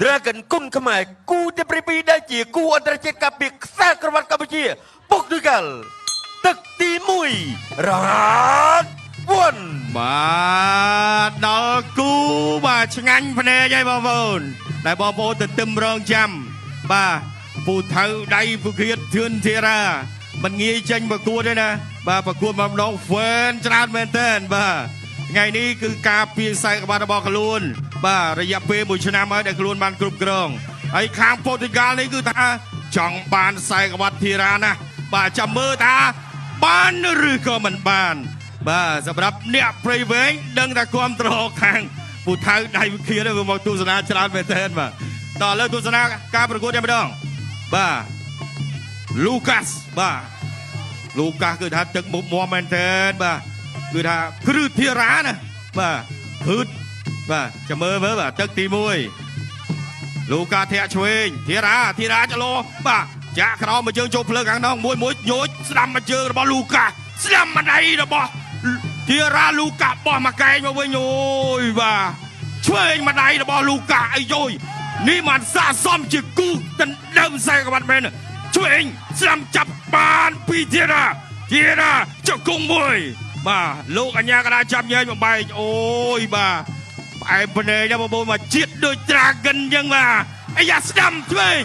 Dragon គុណខ្មែរគូទី7ដែលជាគូអន្តរជាតិកាពីខ្សែក្រវ៉ាត់កម្ពុជាពុកដូចកាល់ទឹកទី1រ៉ាតវ៉ាន់បាទដល់គូបាទឆ្ងាញ់ភ្នែកហើយបងប្អូនដែលបងប្អូនទៅទឹមរងចាំបាទពូថៅដៃពូគ្រៀតធឿនធីរ៉ាមិនងាយចេញប្រកួតទេណាបាទប្រកួតមកម្ដងហ្វេនច្រើនមែនទែនបាទថ្ងៃនេះគឺការពារខ្សែក្បាត់របស់ខ្លួនបាទរយៈពេល1ឆ្នាំហើយដែលខ្លួនបានគ្រប់គ្រងហើយខាងប៉ូទុយហ្គាល់នេះគឺថាចង់បានខ្សែក្បាត់ធីរ៉ាណាបាទចាំមើលថាបានឬក៏មិនបានបាទសម្រាប់អ្នកព្រៃវែងដឹងថាគ្រប់ត្រខាងពូថៅដៃវិធានវាមកទស្សនាច្រើនមែនទែនបាទដល់លើទស្សនាការប្រកួតតែម្ដងបាទលូកាសបាទលូកាសគឺថាទឹកមុខមាំមែនទែនបាទគឺថាគ្រឹះធីរ៉ាណាបាទព្រឹតបាទចាំមើលបាទទឹកទី1លូកាធាក់ឆ្វេងធីរ៉ាចលោបាទចាក់ក្រោមមកជើងចូលភ្លើងខាងនោះមួយញូចស្ដាំមកជើងរបស់លូកាស្ដាំម្ដាយរបស់ធីរ៉ាលូកាបោះមកកែងមកវិញអូយបាទឆ្វេងម្ដាយរបស់លូកាអីយយនេះមិនស័ក្តិសមជាគូដណ្ដើមខ្សែក្បាត់មែនឆ្វេងស្ដាំចាប់បានពីធីរ៉ាចុកគង់មួយបាទលោកអញ្ញាកដាចាប់ញែកបំបែកអូយបាទផ្អែមភ្នែកណាបងប្អូនមកជាតិដូច Dragon អញ្ចឹងបាទអាយ៉ាស្ដាំឆ្វេង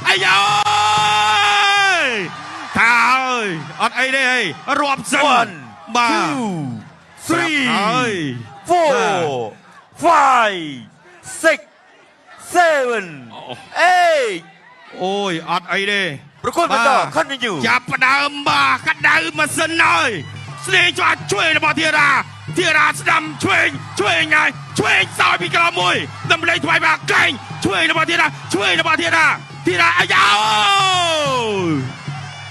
អាយ៉ាថាអើយអត់អីទេអីរាប់សិនបាទ 3 4 5 6 7 8អូយអត់អីទេប្រកួតបន្ត continue ចាប់ផ្ដើមបាទកដៅម៉ាស៊ីនហើយស្លេងជាប់ជួយរបស់ធីរ៉ាស្ដាំឆ្វេងហើយឆ្វេងសោយពីក្រោមមួយតម្លៃថ្វាយបាកែងឆ្វេងរបស់ធីរ៉ាអាយ៉ា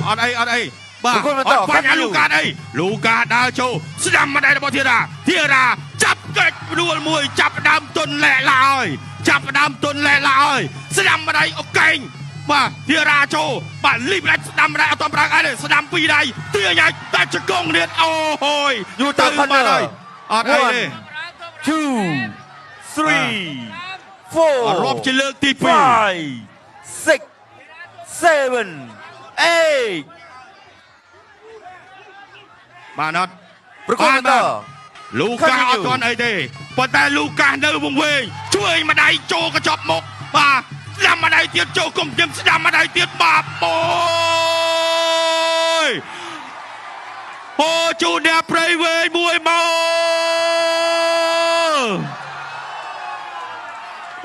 អត់អីបាទអត់បាញ់លូកាអីលូកាដើរចូលស្ដាំម្ដាយរបស់ធីរ៉ាចាប់កិច្ចដួលមួយចាប់ដើមទុនលែកឡើយស្ដាំម្ដាយអូកែងបាទធីរ៉ាចូលបាទលីបដាច់ស្ដាំម្ដាយអត់ប្រាំងអីទេស្ដាំពីរដៃទាញឲ្យតែជង្គង់ទៀតអូយយូរទៅបាត់ហើយអត់អីទេ2 3 4រាប់ជាលើកទី2 5 6 7 8បាទអត់ប្រកួតបន្តលូកាអត់ទាន់អីទេប៉ុន្តែលូកានៅវង្វេងជួយម្ដាយចូលកញ្ចប់មុខបាទស្ដាំម្ដាយទៀតចូលគុំជឹមស្ដាំម្ដាយទៀតបាទអូជូនអ្នកព្រៃវែងមួយមក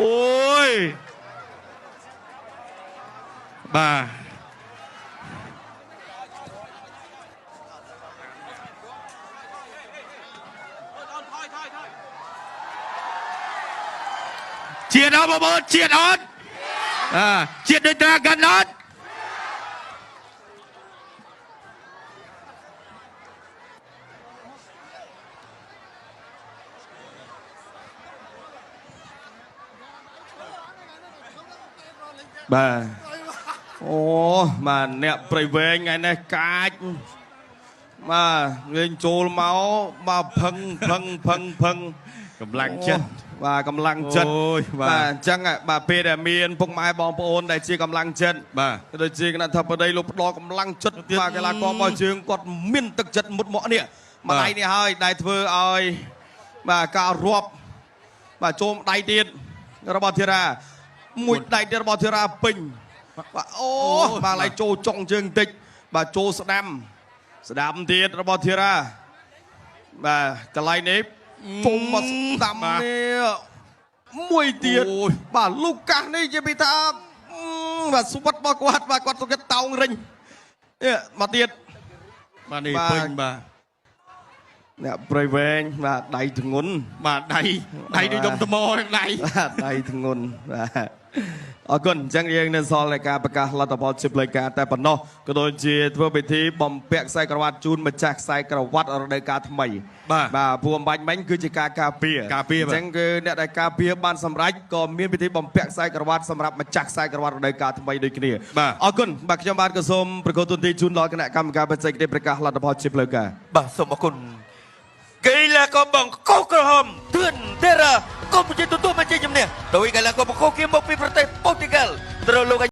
អូយបាទជាតិអត់បងប្អូនជាតិអត់ជាតិដូច Dragon អត់បាទអូបាទអ្នកព្រៃវែងថ្ងៃនេះកាចបាទលេងចូលមកបាទផឹងកម្លាំងចិត្តបាទកម្លាំងចិត្តបាទអញ្ចឹងបាទពេលដែលមានពុកម៉ែបងប្អូនដែលជាកម្លាំងចិត្តបាទដូចជាគណៈថាបតីលោកផ្ដល់កម្លាំងចិត្តបាទកីឡាកររបស់យើងគាត់មានទឹកចិត្តមុតមកនេះម្ដាយនេះហើយដែលធ្វើឲ្យបាទការរាប់បាទចូលដៃទៀតរបស់ធីរ៉ាមួយដៃទៀតរបស់ធីរ៉ាពេញបាទអូបាទឡៃចូលចុងជើងបន្តិចបាទចូលស្ដាំទៀតរបស់ធីរ៉ាបាទកន្លែងនេះជុំមកស្ដាំនេះមួយទៀតបាទលូកាសនេះជាពីថាបាទស្វិតរបស់គាត់បាទគាត់សុខចិត្តតោងរិញនេះមកទៀតបាទនេះពេញបាទអ្នកព្រៃវែងបាទដៃធ្ងន់បាទដៃដូចដុំថ្មដៃធ្ងន់បាទអរគុណអញ្ចឹងយើងនៅសល់នៃការប្រកាសលទ្ធផលជិបលេខការតែប៉ុណ្ណោះក៏ដូចជាធ្វើពិធីបំពាក់ខ្សែក្រវ៉ាត់ជូនម្ចាស់ខ្សែក្រវ៉ាត់រដូវកាលថ្មីបាទព្រោះអំបញ្ញមិញគឺជាការការពារអញ្ចឹងគឺអ្នកដែលការពារបានសម្រេចក៏មានពិធីបំពាក់ខ្សែក្រវ៉ាត់សម្រាប់ម្ចាស់ខ្សែក្រវ៉ាត់រដូវកាលថ្មីដូចគ្នាអរគុណបាទខ្ញុំបាទក៏សូមប្រកួតទូទីជូនដល់គណៈកម្មការបច្ចេកទេសប្រកាសលទ្ធផលជិបលេខការបាទសូមអរគុណកីឡាករបងកោក្រហមធឿនទេរ៉ា កម្ពុជាទទួលបានជ័យជំនះដោយកីឡាករបកគោគីមកពីប្រទេសប៉ូទុយហ្គាល់ត្រូវលោក